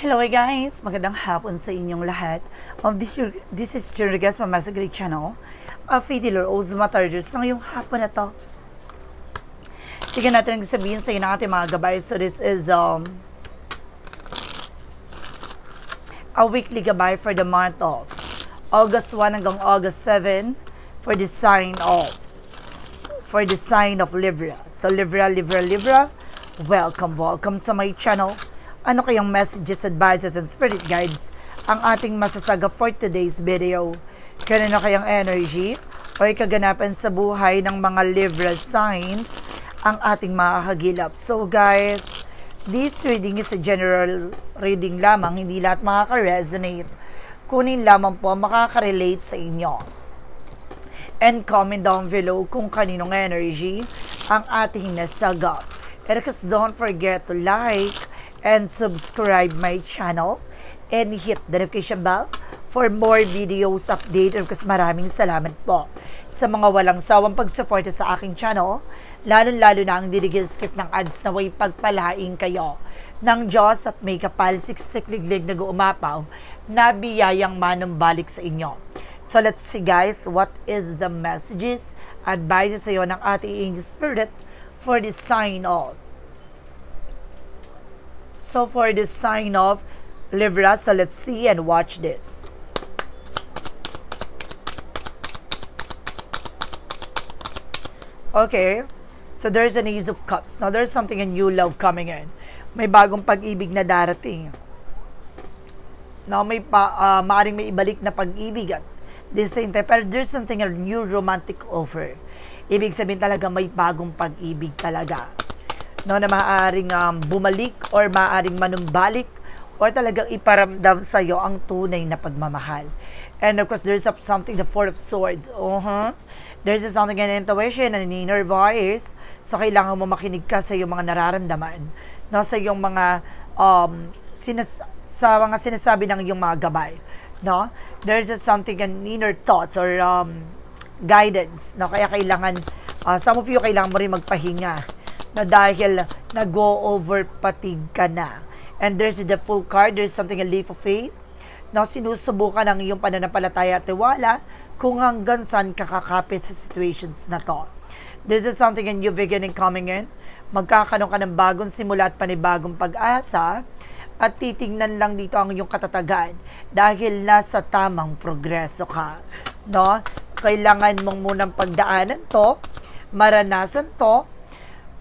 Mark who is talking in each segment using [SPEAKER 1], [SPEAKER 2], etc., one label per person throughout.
[SPEAKER 1] Hello guys! Magandang hapon sa inyong lahat. This is Jerigas Mamasa Great Channel. Faith Healer Oz Matarders. Ngayong hapon na to, tignan natin ang sabihin sa inyo ng ating mga gabay. So this is a weekly gabay for the month of August 1 hanggang August 7 for the sign of Libra. So Libra, welcome sa my channel. Ano kayang messages, advices, and spirit guides ang ating masasagap for today's video? Kanino kayang energy o kaganapan sa buhay ng mga Libra signs ang ating makakagilap? So guys, this reading is a general reading lamang, hindi lahat makaka-resonate. Kunin lamang po makaka-relate sa inyo. And comment down below kung kaninong energy ang ating nasagap. And because don't forget to like and subscribe my channel and hit the notification bell for more videos update. Because maraming salamat po sa mga walang sawang pagsuporta sa aking channel, lalo na ang skip ng ads na way pagpalaing kayo ng Diyos at may kapal siksik-liglig na guumapaw na biyayang manumbalik sa inyo. So let's see guys, what is the messages, advices sa iyo ng ating angel spirit for the sign of Libra. So let's see and watch this. Okay, so there's an Ace of Cups. Now there's something, a new love coming in. May bagong pag-ibig na darating. Now maaring may ibalik na pag-ibig at the same time, pero there's something, a new romantic offer. Ibig sabihin talaga may bagong pag-ibig talaga. No, na maaaring bumalik or maaaring manumbalik or talagang iparamdam sa iyo ang tunay na pagmamahal. And of course, there's something, the Four of Swords. There's something, an intuition, an inner voice. So, kailangan mo makinig ka sa iyong mga nararamdaman. No, sa iyong mga, sa mga sinasabi ng iyong mga gabay. No? There's something, an inner thoughts or guidance. No? Kaya kailangan, some of you, kailangan mo rin magpahinga. Na dahil nag-go-over fatigue ka na. And there's the Full card, there's something, a leap of faith. Na sinusubukan ang iyong pananampalataya at tiwala kung hanggang saan kakakapit sa situations na to. This is something, a new beginning coming in. Magkakaroon ka ng bagong simula at panibagong pag-asa. At titingnan lang dito ang iyong katatagan dahil nasa tamang progreso ka. No? Kailangan mong munang pagdaanan to, maranasan to.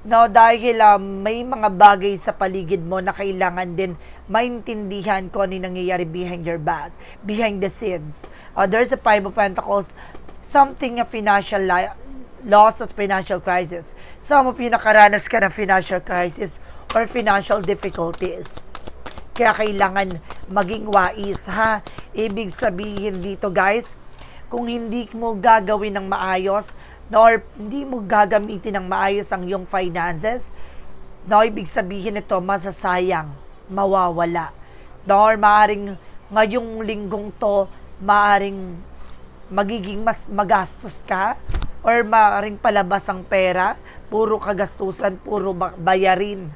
[SPEAKER 1] No, dahil may mga bagay sa paligid mo na kailangan din maintindihan kung ano nangyayari behind your back, behind the scenes. There's a Five of Pentacles, something, a financial loss of financial crisis. Some of you nakaranas ka ng financial crisis or financial difficulties. Kaya kailangan maging wais, ha? Ibig sabihin dito guys, kung hindi mo gagawin ng maayos, nor hindi mo gagamitin ng maayos ang iyong finances, no, ibig sabihin ito, masasayang, mawawala. Nor maaring ngayong linggong to, maaring magiging mas magastos ka, or maaring palabas ang pera, puro kagastusan, puro bayarin.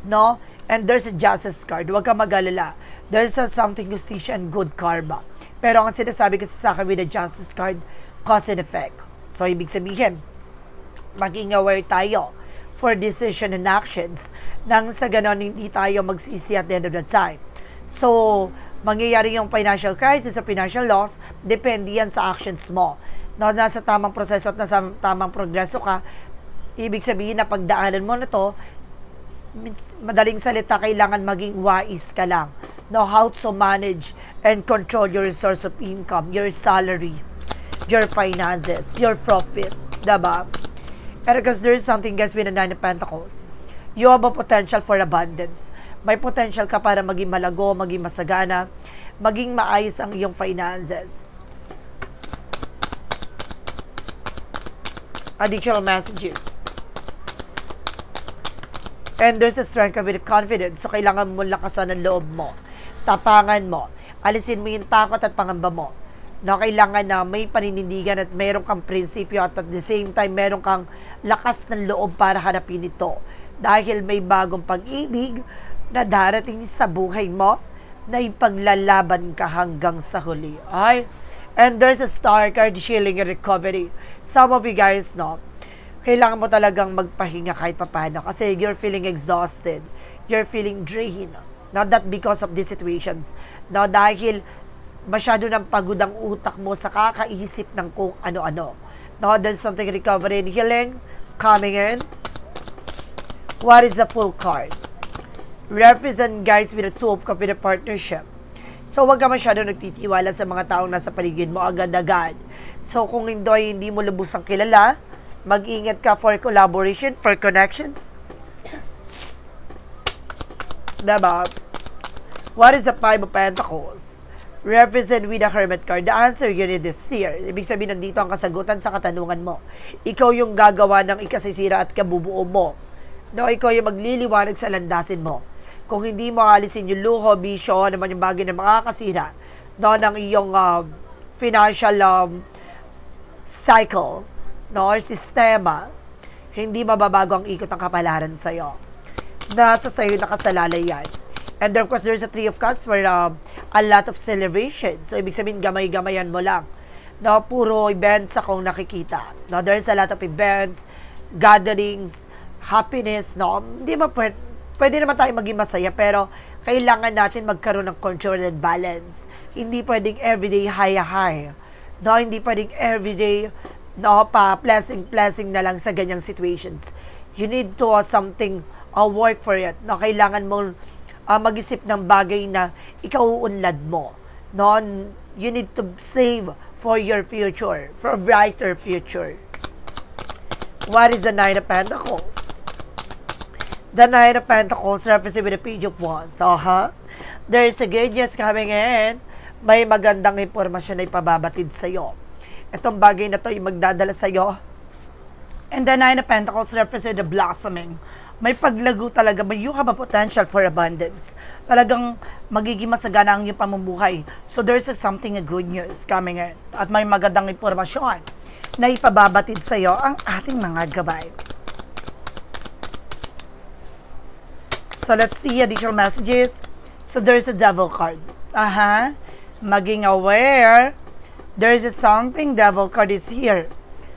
[SPEAKER 1] No? And there's a Justice card. Huwag ka mag-alala. There's something, justice and good karma. Pero ang sinasabi kasi sa akin with the Justice card, cause and effect. So, ibig sabihin, maging aware tayo for decision and actions nang sa ganon hindi tayo magsisi at the end of the time. So, mangyayari yung financial crisis o financial loss, depende yan sa actions mo. No, nasa tamang proseso at nasa tamang progreso ka, ibig sabihin na pagdaanan mo na to, madaling salita, kailangan maging wais ka lang. Know how to manage and control your source of income, your salary, your finances, your profit, diba? And because there's something guys with the Nine of Pentacles, you have a potential for abundance. May potential ka para maging malago, maging masagana, maging maayos ang iyong finances. Additional messages. And there's a strength with confidence. So kailangan mo lakasan ang loob mo, tapangan mo, alisin mo yung takot at pangamba mo. No, kailangan na may paninindigan at meron kang prinsipyo at the same time meron kang lakas ng loob para harapin ito. Dahil may bagong pag-ibig na darating sa buhay mo, na ipaglalaban ka hanggang sa huli. Ay, and there's a star card, healing and recovery. Some of you guys, no, kailangan mo talagang magpahinga kahit papano kasi you're feeling exhausted. You're feeling drained. Not that because of these situations. No, dahil masyado ng pagod ang utak mo sa kakaisip ng kung ano-ano. No, then something recovery and healing coming in. What is the full card? Represent guys with a two of cups with a partnership. So, wag ka masyado nagtitiwala sa mga taong nasa paligid mo agad-agad. So, kung hindi mo lubusang kilala, mag-ingat ka for collaboration, for connections. Diba? What is the Five of Pentacles? Represent with the Hermit card. The answer you need is here. Ibig sabihin, nandito ang kasagutan sa katanungan mo. Ikaw yung gagawa ng ikasisira at kabubuo mo. No, ikaw yung magliliwanag sa landasin mo. Kung hindi mo alisin yung luho, bisyo, naman yung bagay na makakasira, no, ng iyong financial cycle, no, or sistema, hindi mababago ang ikot ng kapalaran sa'yo. Nasa sa'yo nakasalalay yan. And of course, there's a Three of Cups for a lot of celebration. So, ibig sabihin, gamay-gamayan mo lang. No, puro events akong nakikita. No, there's a lot of events, gatherings, happiness, no. Hindi mo pwede naman tayo maging masaya, pero kailangan natin magkaroon ng control and balance. Hindi pwedeng everyday high. No, hindi pwedeng everyday, no, blessing na lang sa ganyang situations. You need to something, work for it. No, kailangan mo mag-isip ng bagay na ikaw uunlad mo. No, you need to save for your future, for a brighter future. What is the Nine of Pentacles? The Nine of Pentacles represent with the Page of Wands. So, there's a good news coming in. May magandang impormasyon na ipababatid sa'yo. Itong bagay na to yung magdadala sa'yo. And the Nine of Pentacles represent the blossoming. May paglago talaga. You have a potential for abundance. Talagang magiging masagana ang iyong pamumuhay. So, there's something good news coming in. At may magandang impormasyon na ipababatid sa'yo ang ating mga gabay. So, let's see additional messages. So, there's a Devil card. Maging aware. There's something, Devil card is here.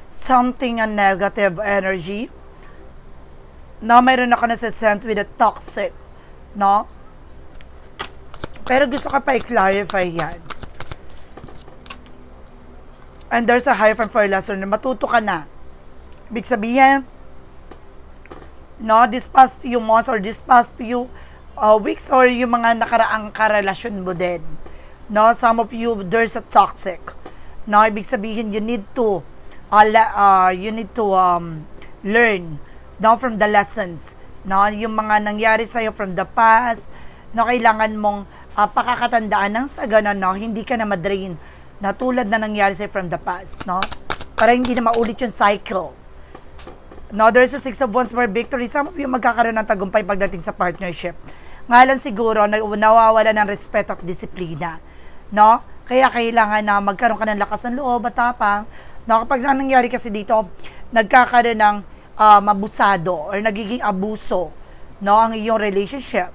[SPEAKER 1] Something a negative energy. No, mayroon ako nasa-sent with a toxic. No? Pero gusto ko pa i-clarify yan. And there's a higher for lesson na matuto ka na. Ibig sabihin, no, this past few months or this past few weeks or yung mga nakaraang karelasyon mo din. No, some of you, there's a toxic. No, ibig sabihin, you need to learn, no, from the lessons. No, yung mga nangyari sa'yo from the past, no, kailangan mong pakakatandaan ng sa ganun, no, hindi ka na madrain na tulad na nangyari sa'yo from the past, no, para hindi na maulit yung cycle. No, there's a Six of Wands for victory. Some of you magkakaroon ng tagumpay pagdating sa partnership. Ngayon siguro, nawawala ng respeto at disiplina. No? Kaya kailangan na magkaroon ka ng lakas ng loob at tapang. No, kapag nangyari kasi dito, nagkakaroon ng mabusado or nagiging abuso, no, ang iyong relationship.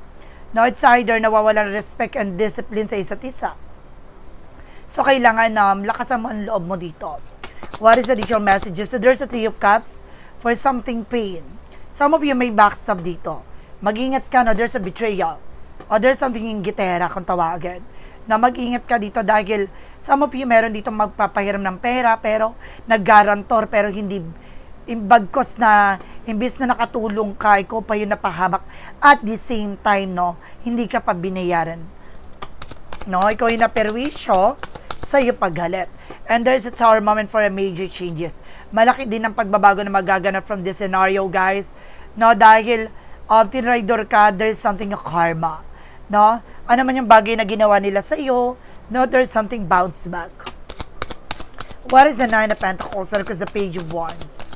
[SPEAKER 1] No, it's either nawawala ng respect and discipline sa isa't isa. So, kailangan lakasan mo ang loob mo dito. What is the additional messages? So, there's a Three of Cups for something pain. Some of you may backstab dito. Mag-ingat ka, no, there's a betrayal. O there's something in gitera kung tawagin. Na mag-ingat ka dito dahil some of you meron dito magpapahiram ng pera pero nag-garantor pero hindi bagkos na imbis na nakatulong ka, ikaw pa yung napahamak. At the same time, no, hindi ka pa binayaran. No, ikaw yung naperwisyo sa iyo paghalit. And there's a tower moment for a major changes. Malaki din ang pagbabago na magaganap from this scenario, guys. No, dahil tinraidor ka, there's something a karma. No? Ano man yung bagay na ginawa nila sa iyo, no, there's something bounce back. What is the Nine of Pentacles? Because the Page of Wands.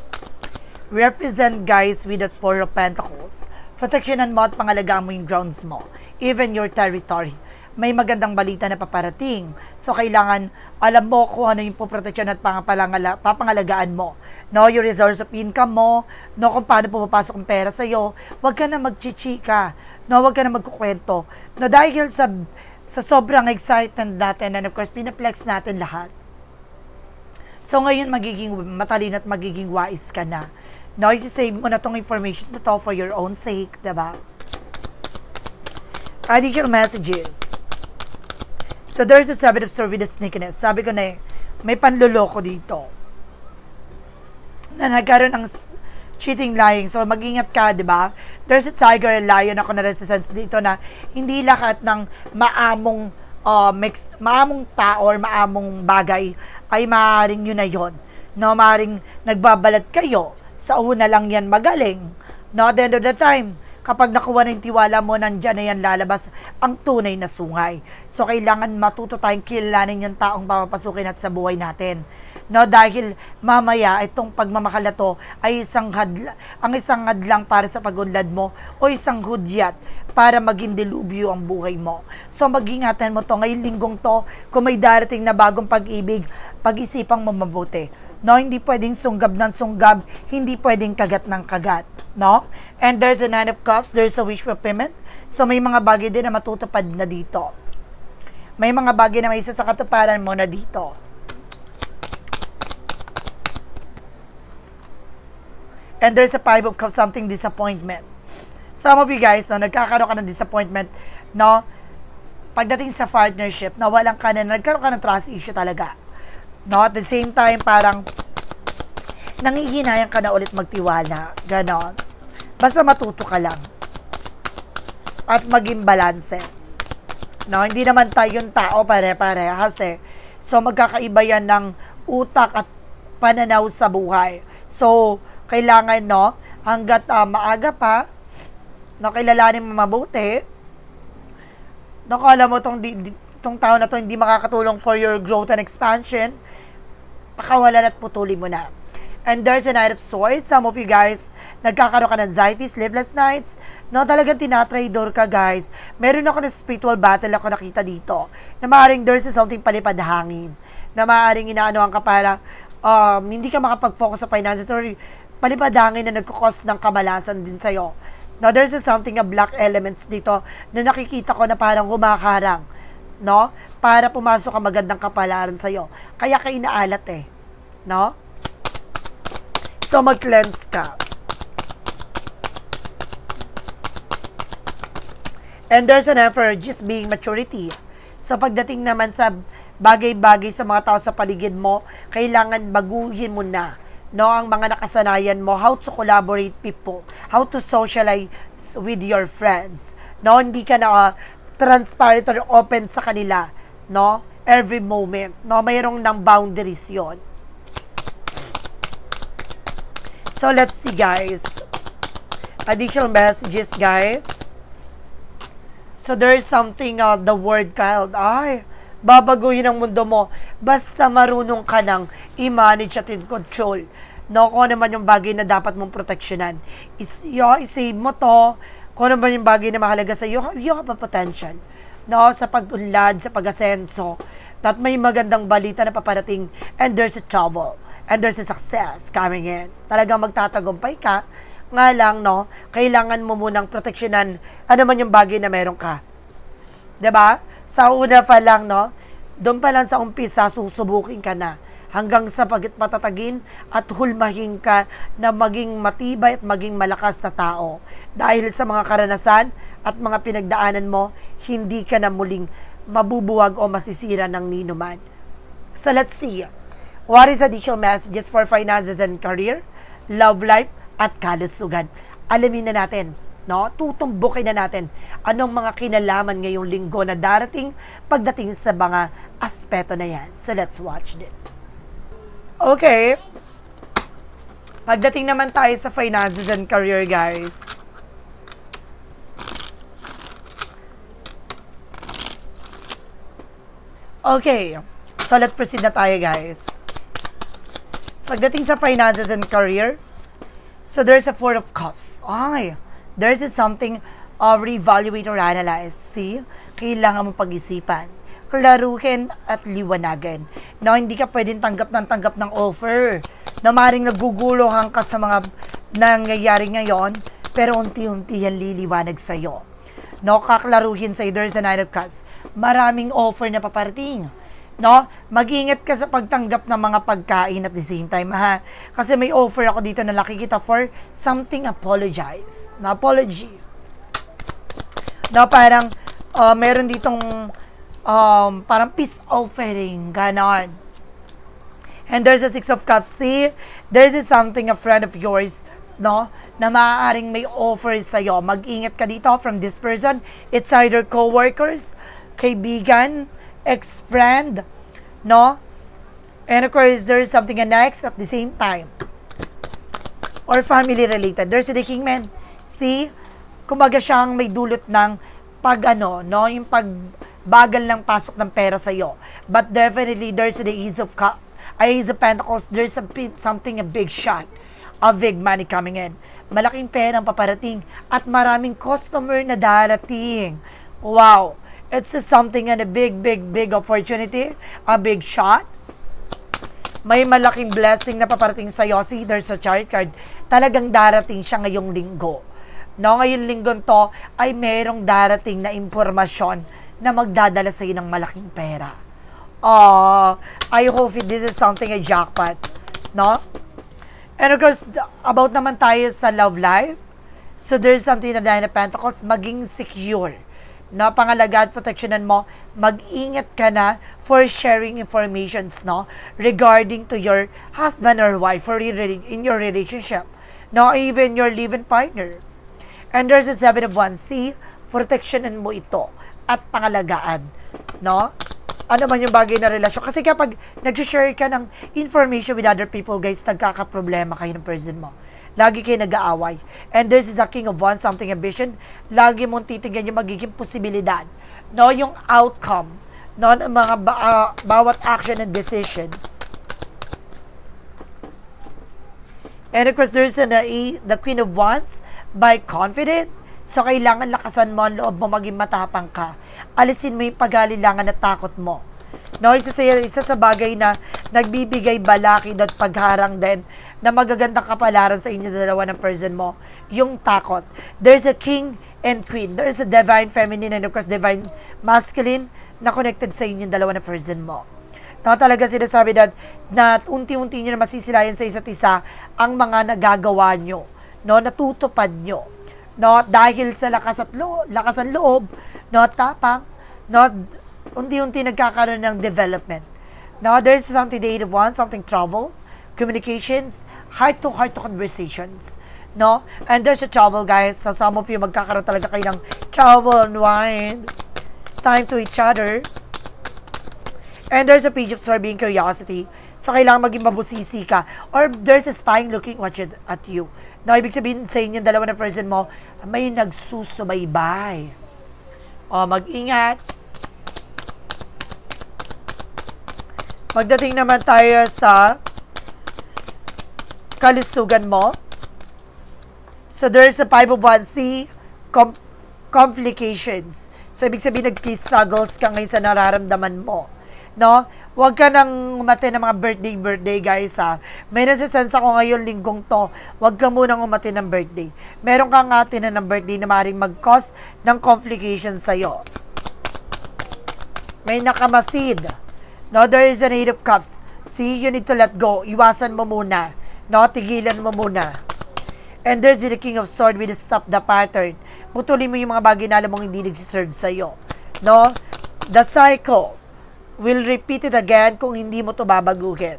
[SPEAKER 1] Represent, guys, with the Four of Pentacles. Proteksyonan mo at pangalagaan mo yung grounds mo. Even your territory. May magandang balita na paparating. So, kailangan alam mo kung ano yung poproteksyon at papangalagaan mo. No, yung resource of income mo, no, kung paano pumapasok ang pera sa'yo. Huwag ka na magchichika. No, huwag ka na magkukwento. No, dahil sa sa sobrang excitement natin, and of course, pinaplex natin lahat. So, ngayon, magiging matalino at magiging wise ka na. No, isi-save mo na tong information na to for your own sake, diba? Additional messages. So, there's a 7 of Swords with the sneakiness. Sabi ko na may panluloko dito. Na nagkaroon ng cheating, lying. So, mag-ingat ka, diba? There's a tiger and lion ako na resistance dito na hindi lahat ng maamong tao or maamong bagay ay maaaring yun na yun. No, maaaring nagbabalat kayo. Sa una lang yan magaling. No, at the end of the time, kapag nakuha na yung tiwala mo, nandyan na yan lalabas ang tunay na sungay. So, kailangan matuto tayong kilalanin yung taong papapasukin at sa buhay natin. No, dahil mamaya itong pagmamahal na to ay isang hadlang para sa pagunlad mo o isang hudyat para maging dilubyo ang buhay mo. So, mag-ingatan mo to ngayong linggong to. Kung may darating na bagong pag-ibig, pag-isipang mo mabuti. No, hindi pwedeng sunggab ng sunggab, hindi pwedeng kagat ng kagat, no? And there's a 9 of Cups, there's a wish fulfillment. So, may mga bagay din na matutupad na dito. May mga bagay na may isa sa katuparan mo na dito. And there's a 5 of Cups, something disappointment. Some of you guys, no, nagkakaroon ka ng disappointment, no? Pagdating sa partnership, nawalan ka na, nagkaroon ka ng trust issue talaga. No, at the same time, parang nangihinayang ka na ulit magtiwala. Ganon. Basta matuto ka lang. At maging balanse. No, hindi naman tayong tao pare-parehas eh. So, magkakaiba yan ng utak at pananaw sa buhay. So, kailangan, no, hanggat maaga pa, no, kilalanin mo mabuti. No, alam mo, tong tao na to hindi makakatulong for your growth and expansion, pakawalan at putulin mo na. And there's a 9 of Swords. Some of you guys, nagkakaroon ka ng anxiety, sleepless nights. No, talagang tinatraidor ka, guys. Meron ako na spiritual battle ako nakita dito. Na maaaring there's something palipad hangin. Na maaaring inaanoan ka para hindi ka makapag-focus sa finances or palipad hangin na nagkukos ng kamalasan din sa'yo. Now, there's something of black elements dito na nakikita ko na parang humakarang. No? Para pumasok ang magandang kapalaran sa'yo. Kaya ka inaalat eh. No? So, mag-cleanse ka. And there's an Emperor, just being maturity. So, pagdating naman sa bagay-bagay sa mga tao sa paligid mo, kailangan baguhin mo na, no, ang mga nakasanayan mo, how to collaborate people, how to socialize with your friends. No, hindi ka na transparent or open sa kanila, no, every moment. No, mayroong ng boundaries yon. So, let's see, guys. Additional messages, guys. So, there is something, the word child. Ay, babaguhin ang mundo mo. Basta marunong ka ng i-manage at in-control. No, kung ano man yung bagay na dapat mong proteksyonan. I-save mo to. Kung ano man yung bagay na mahalaga sa iyo, you have a potential. No, sa pag-unlad, sa pag-asenso. At may magandang balita na paparating. And there's a trouble. And there's a success coming in. Talagang magtatagumpay ka. Nga lang, no, kailangan mo munang proteksyonan ano man yung bagay na meron ka. 'Di ba? Sa una pa lang, no, doon pa lang sa umpisa, susubukin ka na. Hanggang sa patatagin at hulmahin ka na maging matibay at maging malakas na tao. Dahil sa mga karanasan at mga pinagdaanan mo, hindi ka na muling mabubuwag o masisira ng ninuman. So let's see. What is additional messages for finances and career, love life, at kalusugan? Alamin na natin, no? Tutumbukin na natin anong mga kinalaman ngayong linggo na darating pagdating sa mga aspeto na yan. So let's watch this. Okay. Pagdating naman tayo sa finances and career, guys. Okay. So let's proceed na tayo, guys. Pagdating sa finances and career, so there's a 4 of Cups. Ay, there's something reevaluate or analyze. See? Kailangan mo pag-isipan, klaruhin at liwanagan. No, hindi ka pwedeng tanggap ng offer. Na maring naguguluhan ka sa mga nangyayari ngayon, pero unti-unti yan liliwanag sa'yo. no, kaklaruhin sa'yo. There's a Nine of Cups. Maraming offer na paparating. No? Mag-ingat ka sa pagtanggap ng mga pagkain at the same time, ha? Kasi may offer ako dito na nakikita for something apologize. Na apology. No, parang meron ditong parang peace offering, ganon. And there's a Six of Cups. See, there's something a friend of yours, no, na maaaring may offer sa'yo. Mag-ingat ka dito from this person. It's either co-workers, kaibigan, ex-friend, no? And of course, there's something next at the same time. Or family-related. There's the Kingman. See, kumbaga siyang may dulot ng no, yung pagbagal ng pasok ng pera sa'yo. But definitely, there's the Ace of Pentacles. There's something, a big shot, a big money coming in. Malaking perang paparating at maraming customer na darating. Wow! It's something and a big opportunity, a big shot. May malaking blessing na paparating sa'yo. See, there's a chariot card. Talagang darating siya ngayong linggo. No, ngayong linggo to ay merong darating na impormasyon na magdadala sa'yo ng malaking pera. I hope this is something a jackpot. No? And of course, about naman tayo sa love life. So there's something na Nine of Pentacles, maging secure. No, pangalagaan, protectionan mo, mag-ingat ka na for sharing informations, no, regarding to your husband or wife or in your relationship. No, even your live-in partner. And there's a Seven of Wands. See, protectionan mo ito at pangalagaan, no? Ano man yung bagay na relasyon. Kasi kapag nag-share ka ng information with other people, guys, nagkakaproblema kayo ng person mo. Lagi kayo nag-aaway. And this is a King of Wands, something ambition. Lagi mong titingnan yung magiging posibilidad. No, yung outcome. No, ng mga bawat action and decisions. And of course, there's the Queen of Wands, by confident. So, kailangan lakasan mo ang loob mo, maging matapang ka. Alisin mo yung pag-alilangan at takot mo. No, isa sa bagay na nagbibigay balakid at pagharang din na magagandang kapalaran sa inyo dalawa ng person mo, yung takot. There's a King and Queen. There's a Divine Feminine and of course Divine Masculine na connected sa inyo dalawa ng person mo. No, talaga sinasabi na unti-unti nyo na masisilayan sa isa't isa ang mga nagagawa nyo. No, natutupad nyo. No, dahil sa lakasan loob, no, tapang, no, unti-unti nagkakaroon ng development. Now, there's something the Eight of Wands, something travel, communications, heart-to-heart conversations. No? And there's a travel, guys. So, some of you magkakaroon talaga kayo ng travel and wine. Time to each other. And there's a Page of Swords, being curiosity. So, kailangan maging mabusisi ka. Or there's a spying looking at you. Now, ibig sabihin sa inyo, dalawa na person mo, may nagsusubaybay. O, mag-ingat. Magdating naman tayo sa kalusugan mo. So, there's a Five of Wands. See, complications. So, ibig sabihin, nag-struggles ka ngayon sa nararamdaman mo. No? Huwag ka nang umate ng mga birthday, guys, ha. May nasisense ako ngayon, linggong to. Huwag ka munang umate ng birthday. Meron kang atin na ng birthday na maaaring mag-cause ng complications sa'yo. May nakamasid. No, there is an Eight of Cups. See, you need to let go. Iwasan mo muna. No, tigilan mo muna. And there's the King of Swords with stop the pattern. Putulin mo yung mga bagay na alam mong hindi nagsiserve sa'yo. No? The cycle will repeat it again kung hindi mo to babaguhin.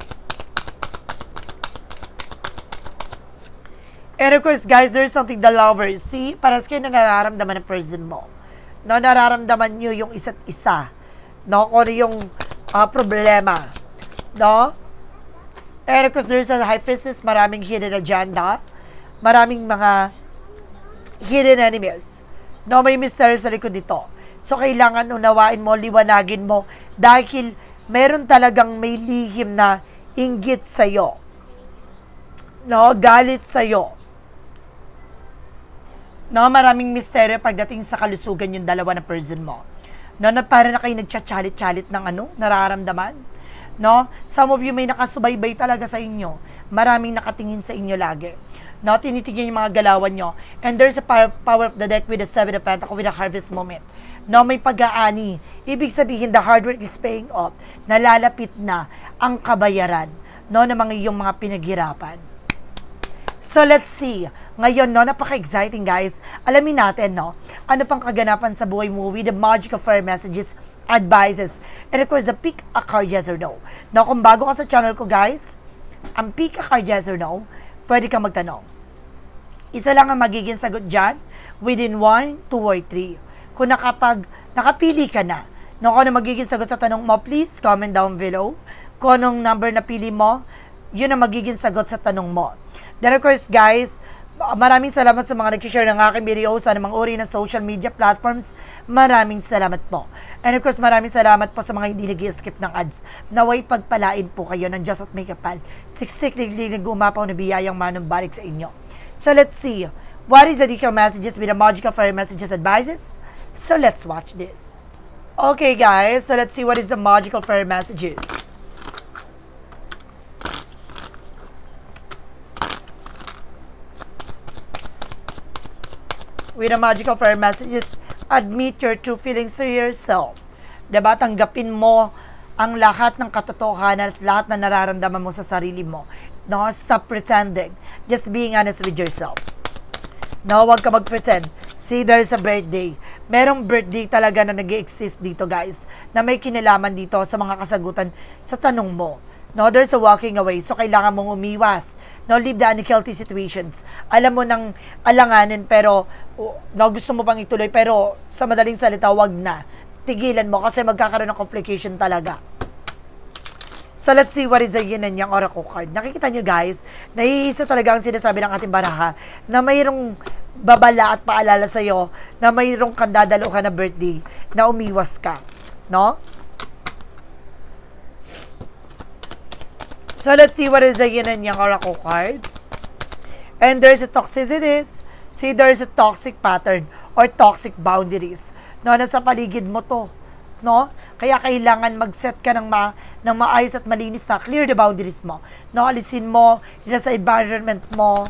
[SPEAKER 1] And of course, guys, there's something the lovers. See, parang kayo na nararamdaman ng person mo. No, nararamdaman nyo yung isa't isa. No, kung ano yung problema. No? And of course, there's a High Priestess, maraming hidden agenda, maraming mga hidden enemies. No, may mystery sa likod nito. So, kailangan unawain mo, liwanagin mo, dahil meron talagang may lihim na inggit sa'yo. No, galit sa'yo. No, maraming misteryo pagdating sa kalusugan yung dalawa na person mo. No, na para na kayo nagchachalit-chalit ng nararamdaman. No? Some of you may nakasubaybay talaga sa inyo. maraming nakatingin sa inyo lagi. No, tinitingnan yung mga galawan nyo. And there's a power of the deck with the 7 of Pentacles with a harvest moment. No, may pag-aani. Ibig sabihin, the hard work is paying off. Nalalapit na ang kabayaran, no, ng mga iyong mga pinaghirapan. So, let's see. Ngayon, no, napaka-exciting, guys. Alamin natin, no, ano pang kaganapan sa buhay mo with the magical fire messages, advices, and of course, the pick a card, yes or no. No, kung bago ka sa channel ko, guys, ang pick a card, yes or no, pwede kang magtanong. Isa lang ang magiging sagot dyan, within 1, 2, or 3. Kung nakapili ka na, no, kung ano magiging sagot sa tanong mo, please comment down below. Kung anong number na pili mo, yun ang magiging sagot sa tanong mo. Then of course, guys, maraming salamat sa mga nag-share ng aking video sa anumang uri ng social media platforms. Maraming salamat po. And of course, maraming salamat po sa mga hindi nag-skip ng ads. Naway pagpalain po kayo ng Diyos at may kapal. Siksik liglig na gumapaw na biyayang manumbalik sa inyo. So let's see. What is the additional messages with the magical fire messages advices? So let's watch this. Okay guys, so let's see what is the magical fire messages. With the magical fire messages, admit your true feelings to yourself. Diba? Tanggapin mo ang lahat ng katotohanan at lahat na nararamdaman mo sa sarili mo. No, stop pretending. Just being honest with yourself. No, huwag ka mag-pretend. See, there's a birthday. Merong birthday talaga na nag-exist dito, guys, na may kinalaman dito sa mga kasagutan sa tanong mo. No, there's a walking away. So, kailangan mong umiwas. No, leave the unhealthy situations. Alam mo nang alanganin, pero no, gusto mo pang ituloy, pero sa madaling salita, wag na. Tigilan mo kasi magkakaroon ng complication talaga. So, let's see what is the yin and yang oracle card. Nakikita nyo, guys, naiisa talaga ang sinasabi ng ating baraha na mayroong babala at paalala sa'yo na mayroong kandadaluhan na birthday na umiwas ka. No? So, let's see what is the yin and yang oracle card. And there's a toxicities. See, there's a toxic pattern or toxic boundaries. No, nasa paligid mo to. No? Kaya kailangan mag-set ka ng maayos at malinis na clear the boundaries mo. No, alisin mo sa environment mo.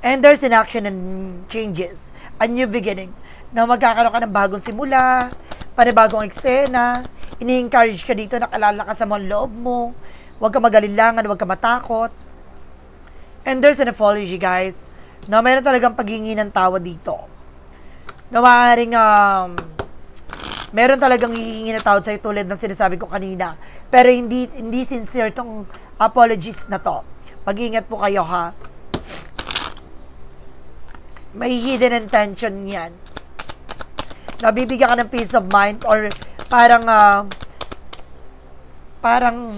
[SPEAKER 1] And there's an action and changes. A new beginning. No, magkakaroon ka ng bagong simula, panibagong eksena. Ini-encourage ka dito, nakalala ka sa mga loob mo. Huwag ka mag-alilangan, huwag ka matakot. And there's an apology, guys. No, meron talagang paghingi ng tawa dito. No, maaaring meron talagang hihingi na tawad sa'yo tulad ng sinasabi ko kanina. Pero hindi sincere tong apologies na to. Mag-ingat po kayo, ha? May hidden intention yan. Nabibigyan ka ng peace of mind or parang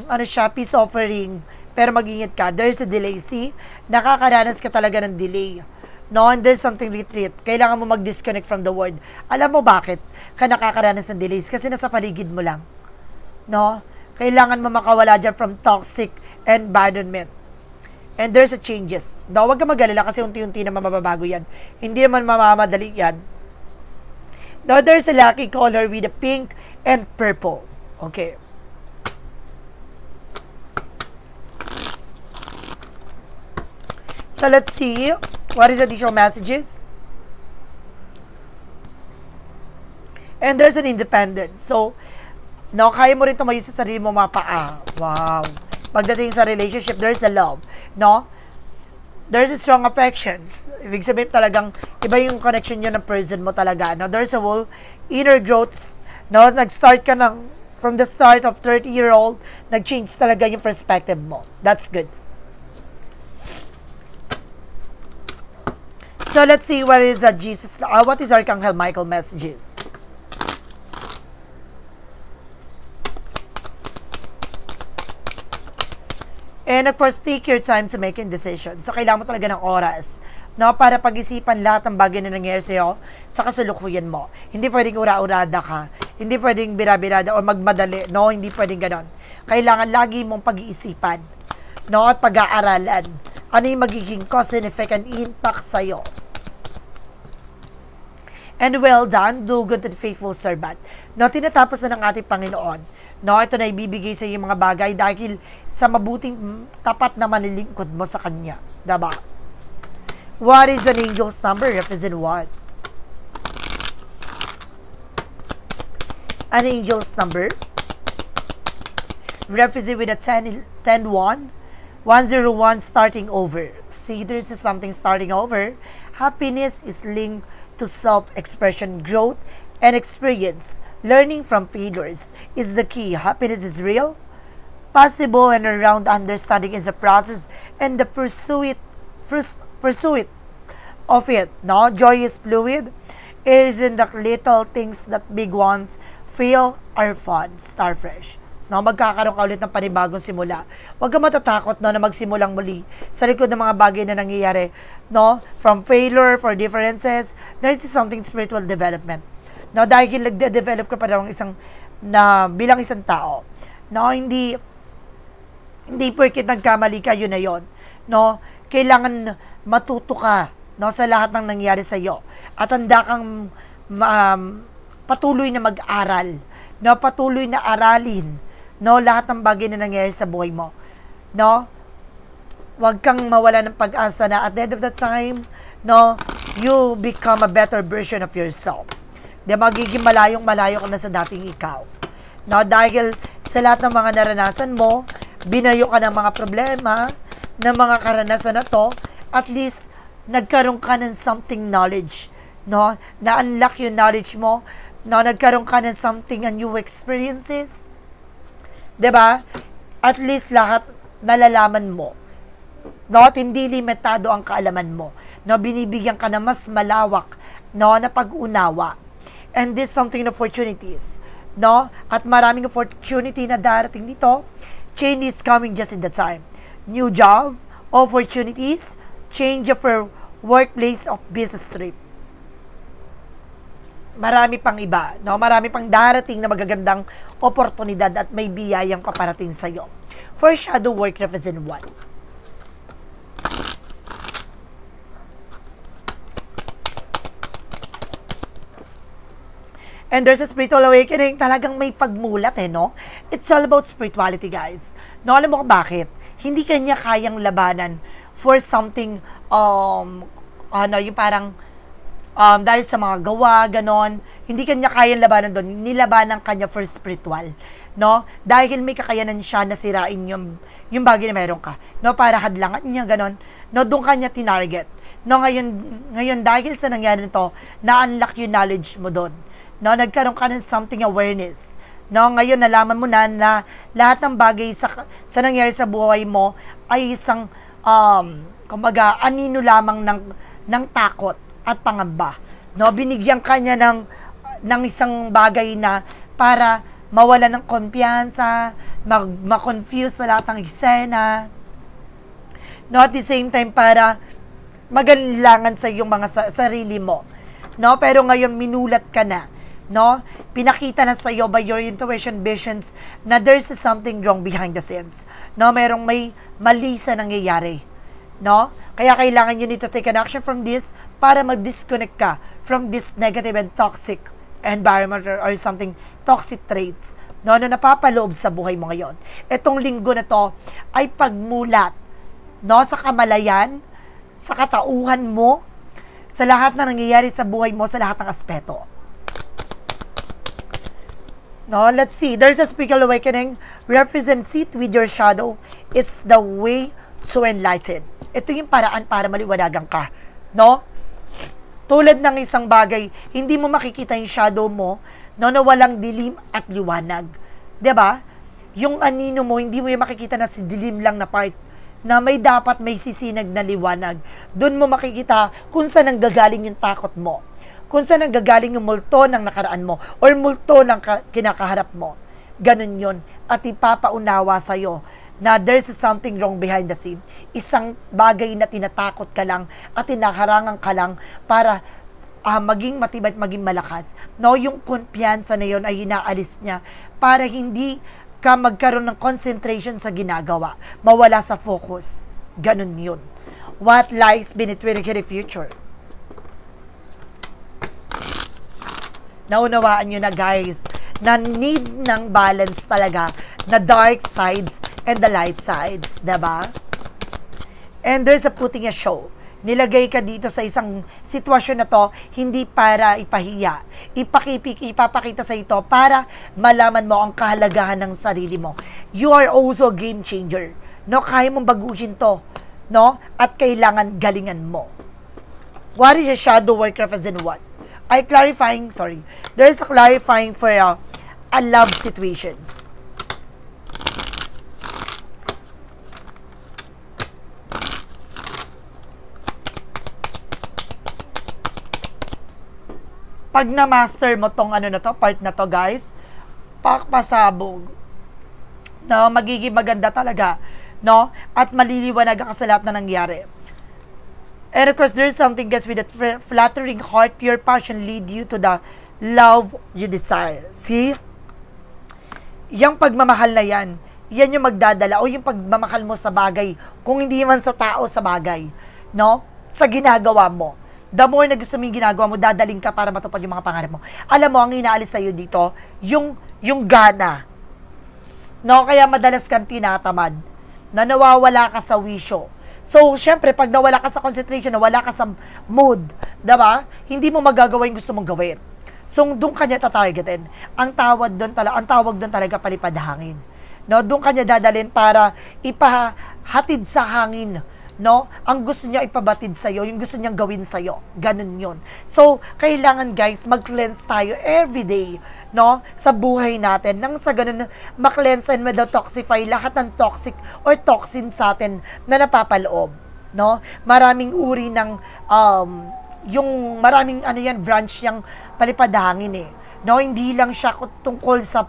[SPEAKER 1] ano siya, peace offering. Pero mag-ingat ka. There's a delay. See? Nakakaranas ka talaga ng delay. No, and there's something retreat. Kailangan mo mag-disconnect from the world. Alam mo bakit ka nakakaranas ng delays? Kasi nasa paligid mo lang. No? Kailangan mo makawala dyan from toxic environment. And there's a changes. No, huwag ka mag-alala kasi unti-unti na mababago yan. Hindi naman mamamadali yan. Now, there's a lucky color with the pink and purple. Okay. So, let's see. What is the additional messages? And there's an independence. So, no, kaya mo rin tumayo sa sarili mo mapaa. Wow. Pagdating sa relationship, there's a love. No? There's a strong affections. Ibig sabihin talagang iba yung connection nyo ng person mo talaga. No? There's a whole inner growth. No? Nag-start ka ng, from the start of 30-year-old, nag-change talaga yung perspective mo. That's good. So, let's see what is what is Archangel Michael messages. And of course, take your time to make a decision. So, kailangan mo talaga ng oras, no, para pag-isipan lahat ng bagay na nangyayari sa'yo sa kasalukuyan mo. Hindi pwedeng ura-urada ka. Hindi pwedeng birabirada o magmadali. No, hindi pwedeng ganon. Kailangan lagi mong pag-iisipan, no, at pag-aaralan. Ano yung magiging cause and effect and impact sa'yo. And well done, do good and faithful servant. No, tinatapos na ng ating Panginoon. No, ito na ibibigay sa iyo mga bagay dahil sa mabuting tapat na manlilingkod mo sa Kanya. Diba? What is an angel's number? Represent what? An angel's number? Represent with a 10-1. 101 starting over. See, there's something starting over. Happiness is linked to self-expression, growth, and experience. Learning from failures is the key. Happiness is real, possible, and around understanding is a process and the pursuit of it. No, joy is fluid. It is in the little things that big ones feel are fun. Starfresh. No, magkakaroon ka ulit ng panibagong simula. Huwag ka matatakot no, na magsimulang muli sa likod ng mga bagay na nangyayari. No? From failure, for differences, no, it's something spiritual development. No, dahil nagde-develop ka pa rin bilang isang tao. No, hindi porket nagkamali ka, yun na yun. No, kailangan matuto ka no, sa lahat ng nangyayari sa iyo. At handa kang patuloy na mag-aral. No, patuloy na aralin no, lahat ng bagay na nangyayari sa buhay mo. No? Huwag kang mawala ng pag-asa na at the end of the time, no, you become a better version of yourself. Di magiging malayo ka na sa dating ikaw. No? Dahil sa lahat ng mga naranasan mo, binayo ka ng mga problema, ng mga karanasan na to, at least, nagkaroon ka ng something knowledge. No? Na-unlock yung knowledge mo, no? Nagkaroon ka ng something and new experiences. Diba? At least lahat nalalaman mo. No? At hindi limitado ang kaalaman mo. No? Binibigyan ka na mas malawak no? na pag-unawa. And this something in opportunities. No? At maraming opportunity na darating dito. Change is coming just in the time. New job, opportunities, change of your workplace of business trip. Marami pang iba, no? Marami pang darating na magagandang oportunidad at may biyayang paparating sa iyo. For shadow work represent what? And there's a spiritual awakening, talagang may pagmulat no? It's all about spirituality, guys. No, alam mo kung bakit? Hindi kanya kayang labanan for something, yung parang, dahil sa mga gawa, ganon, hindi kanya kayang labanan doon, nilabanan kanya for spiritual, no? Dahil may kakayanan siya na sirain yung bagay na meron ka, no? Para hadlangan niya, ganon, no? Doon kanya tinarget, no? Ngayon dahil sa nangyari nito, na-unlock yung knowledge mo doon, no? Nagkaroon ka ng something awareness, no? Ngayon nalaman mo na lahat ng bagay sa nangyari sa buhay mo ay isang, kumbaga, anino lamang ng takot at pangamba. No, binigyan kanya ng isang bagay na para mawala ng kumpiyansa, ma-confuse sa lahat ng eksena. No, at the same time para magalangan sa iyong mga sarili mo. No, pero ngayon minulat ka na. No, pinakita na sa iyo by your intuition visions na there's something wrong behind the scenes. No, merong may mali sa nangyayari. No? Kaya kailangan you need to take an action from this para mag-disconnect ka from this negative and toxic environment or something, toxic traits, no, na napapaloob sa buhay mo ngayon. Itong linggo na to ay pagmulat, no, sa kamalayan, sa katauhan mo, sa lahat na nangyayari sa buhay mo, sa lahat ng aspeto. No, let's see. There's a spiritual awakening. Represent it with your shadow. It's the way to enlighten. Ito yung paraan para maliwanagan ka, no? Tulad ng isang bagay, hindi mo makikita yung shadow mo, no, na walang dilim at liwanag. 'Di ba? Yung anino mo, hindi mo yung makikita na si dilim lang na part, na dapat may sisinag na liwanag. Doon mo makikita kung saan nanggagaling yung takot mo, kung saan nanggagaling yung multo ng nakaraan mo, or multo ng kinakaharap mo. Ganun yun. At ipapaunawa sa'yo na there's something wrong behind the scene. Isang bagay na tinatakot ka lang at tinaharangan ka lang para maging matibay at maging malakas. No, yung kumpiyansa na yun ay inaalis niya para hindi ka magkaroon ng concentration sa ginagawa. Mawala sa focus. Ganun yun. What lies beneath the future? Naunawaan nyo na, guys, na need ng balance talaga na dark sides and the light sides, diba? And there's a putting a show. Nilagay ka dito sa isang sitwasyon na to, hindi para ipahiya. Ipapakita sa ito para malaman mo ang kahalagahan ng sarili mo. You are also a game changer. No, kaya mong baguhin to. No? At kailangan galingan mo. What is a shadow work represent what? There's a clarifying for a love situations. Pag na-master mo tong ano na to, part na to, guys, pasabog. No, magiging maganda talaga, no? At maliliwanag ka sa lahat na nangyari. And of course, there's something, guys, with that flattering heart, pure passion lead you to the love you desire. See? Yung pagmamahal na yan yung magdadala, o yung pagmamahal mo sa bagay, kung hindi man sa tao, sa bagay, no? Sa ginagawa mo. The more na gusto mo yung ginagawa mo, dadaling ka para matupad yung mga pangarap mo. Alam mo, ang inaalis sa'yo dito, yung gana. No? Kaya madalas kang tinatamad. Na nawawala ka sa wisyo. So, syempre, pag nawala ka sa concentration, nawala ka sa mood, diba? Hindi mo magagawa yung gusto mong gawin. So, doon kanya tatargetin. Ang tawag doon talaga palipad hangin. No? Doon kanya dadalhin para ipahatid sa hangin, no? Ang gusto niya ipabatid sa'yo, yung gusto niyang gawin sa'yo. Ganun yun. So, kailangan, guys, mag-cleanse tayo everyday, no? Sa buhay natin. Nang sa ganun, ma-cleanse and ma-detoxify lahat ng toxic or toxin sa atin na napapaloob, no? Maraming uri ng, yung maraming, branch yung palipadangin, no? Hindi lang siya tungkol sa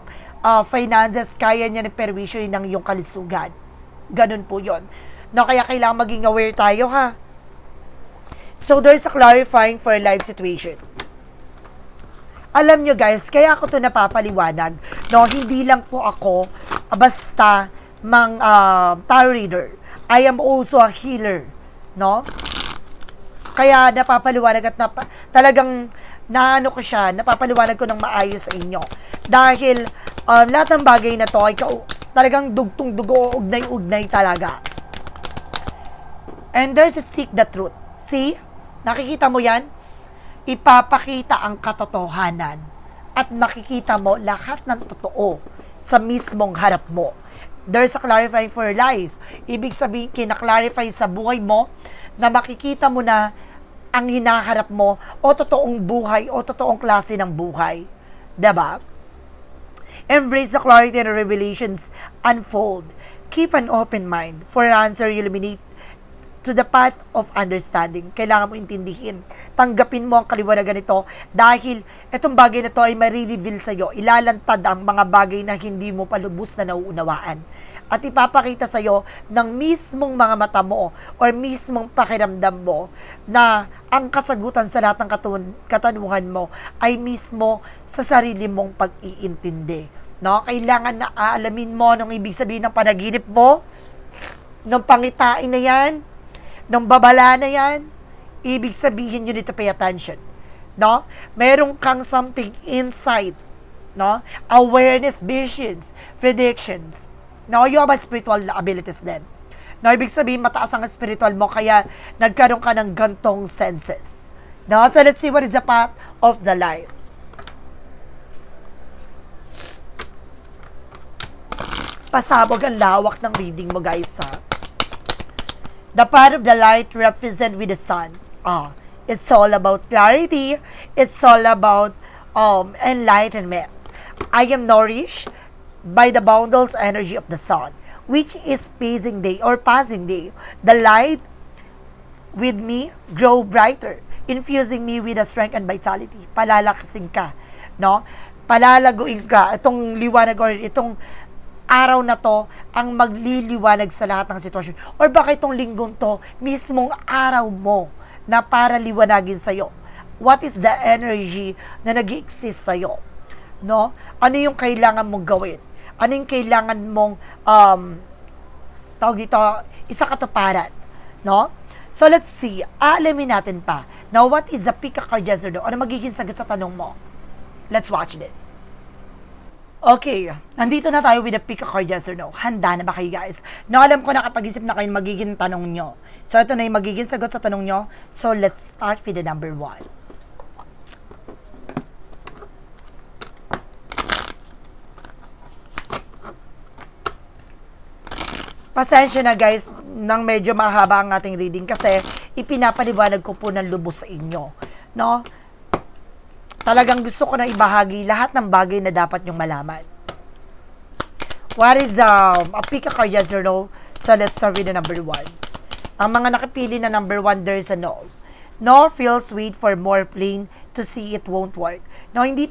[SPEAKER 1] finances, kaya niya na perwisyo ng iyong kalusugan. Ganun po yun. No, kaya kailangan maging aware tayo, ha? So, there's a clarifying for life situation. Alam nyo, guys, kaya ako to napapaliwanag. No, hindi lang po ako basta tarot reader. I am also a healer. No? Kaya napapaliwanag at talagang napapaliwanag ko ng maayos sa inyo. Dahil lahat ng bagay na to ay talagang dugtong-dugo, ugnay-ugnay talaga. And there's a seek the truth. See? Nakikita mo yan? Ipapakita ang katotohanan at makikita mo lahat ng totoo sa mismong harap mo. There's a clarifying for life. Ibig sabihin, kinaklarify sa buhay mo na makikita mo na ang hinaharap mo o totoong buhay o totoong klase ng buhay. Diba? Embrace the clarity and revelations unfold. Keep an open mind for answer illuminate to the path of understanding. Kailangan mo intindihin. Tanggapin mo ang kaliwanagan nito dahil itong bagay na to ay marireveal sa'yo. Ilalantad ang mga bagay na hindi mo palubos na nauunawaan. At ipapakita sa'yo ng mismong mga mata mo or mismong pakiramdam mo na ang kasagutan sa lahat ng katanungan mo ay mismo sa sarili mong pag-iintindi. No? Kailangan na aalamin mo anong ibig sabihin ng panaginip mo, ng pangitain na yan, ng babala na yan. Ibig sabihin you need to pay attention. No? Meron kang something insight, no? Awareness, visions, predictions. No, you have spiritual abilities then. No, ibig sabihin mataas ang spiritual mo kaya nagkaroon ka ng gantong senses. No, so let's see what is the path of the light. Pasabog ang lawak ng reading mo, guys, ha? The path of the light represent with the sun. It's all about clarity. It's all about enlightenment. I am nourished by the boundless energy of the sun, which is passing day. The light with me grow brighter, infusing me with the strength and vitality. Palalakasin ka, no? Palalaguin ka. Itong liwanag or itong araw na to ang magliliwanag sa lahat ng sitwasyon. Or baka itong linggong to, mismong araw mo na para liwanagin sa'yo. What is the energy na nag-exist sa'yo? No? Ano yung kailangan mong gawin? Ano yung kailangan mong tawag dito, isa katuparan? No? So let's see. Alamin natin pa. Now, what is the Pica Card Yes or No? Ano magiging sagot sa tanong mo? Let's watch this. Okay, nandito na tayo with the pick a card, yes or no. Handa na ba kayo guys? No, alam ko nakapag-isip na kayo magiging tanong nyo. So, ito na yung magiging sagot sa tanong nyo. So, let's start with the number 1. Pasensya na guys, nang medyo mahaba ang ating reading kasi ipinapaliwanag ko po ng lubos sa inyo. No? Talagang gusto ko na ibahagi lahat ng bagay na dapat nyong malaman. What is a pick a card, yes or no? So, let's start with the number 1. Ang mga nakapili na number 1, there's a no. No feels wait for more plain to see it won't work. No, hindi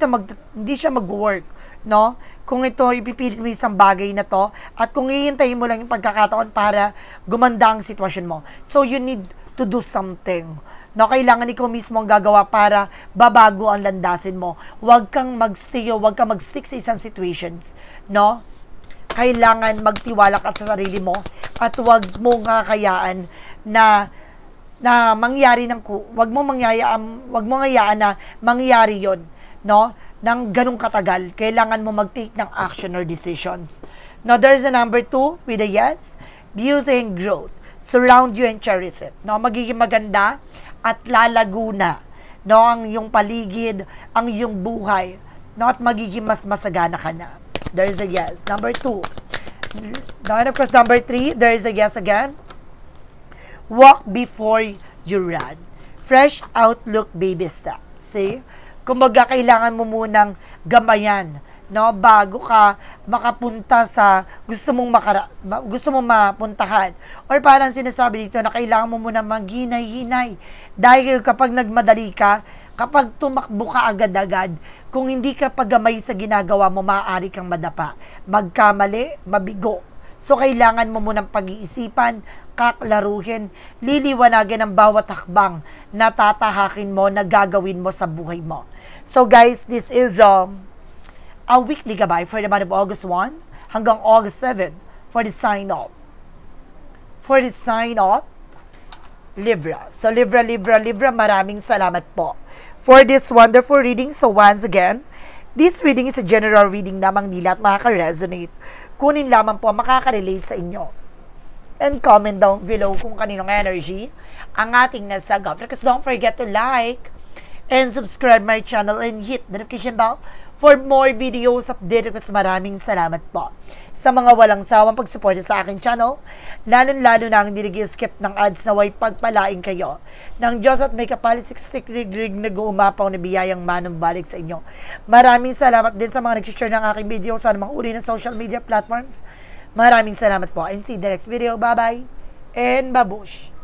[SPEAKER 1] siya mag-work. No? Kung ito, ipipilit mo isang bagay na to, at kung hihintayin mo lang yung pagkakataon para gumanda ang sitwasyon mo. So, you need to do something. No, kailangan ikaw mismo ang gagawa para babago ang landasin mo. Huwag kang magstay o huwag kang magstick sa isang situations. No? Kailangan magtiwala ka sa sarili mo at huwag mong kakayaan na mangyari huwag mong hayaan na mangyari yon, no? Nang ganung katagal. Kailangan mo mag-take ng action or decisions. Now, there's a number 2 with a yes. Beauty and growth. Surround you and cherish it. No, magiging maganda at lalago na, no, ang iyong paligid, ang iyong buhay, no, at magiging mas masagana ka na. There is a yes. Number 2. Now, and of course, number 3, there is a yes again. Walk before you run. Fresh outlook, baby steps. See? Kumbaga, kailangan mo munang gamayan, no, bago ka makapunta sa gusto mong mapuntahan. Or parang sinasabi dito na kailangan mo muna maghinay-hinay. Dahil kapag nagmadali ka, kapag tumakbo ka agad-agad, kung hindi ka pagamay sa ginagawa mo, maaari kang madapa. Magkamali, mabigo. So, kailangan mo munang pag-iisipan, kaklaruhin, liliwanagin ang bawat hakbang na tatahakin mo, na gagawin mo sa buhay mo. So guys, this is a weekly gabay for the month of August 1 hanggang August 7 for the sign of Libra. So Libra, maraming salamat po for this wonderful reading. So once again, this reading is a general reading lamang nila at makaka-resonate. Kunin lamang po makaka-relate sa inyo. And comment down below kung kaninong energy ang ating nasagap. Because don't forget to like and subscribe my channel and hit the notification bell for more videos updated. Kasi maraming salamat po sa mga walang sawang pagsuporta sa aking channel, lalo-lalo na ang hindi nag-skip ng ads, na way pagpalain kayo ng Diyos at may kapalisik-sik rig nag-uumapaw na biyayang manumbalik sa inyo. Maraming salamat din sa mga nag-share ng aking video sa mga uri ng social media platforms. Maraming salamat po and see you in the next video. Bye-bye and babush!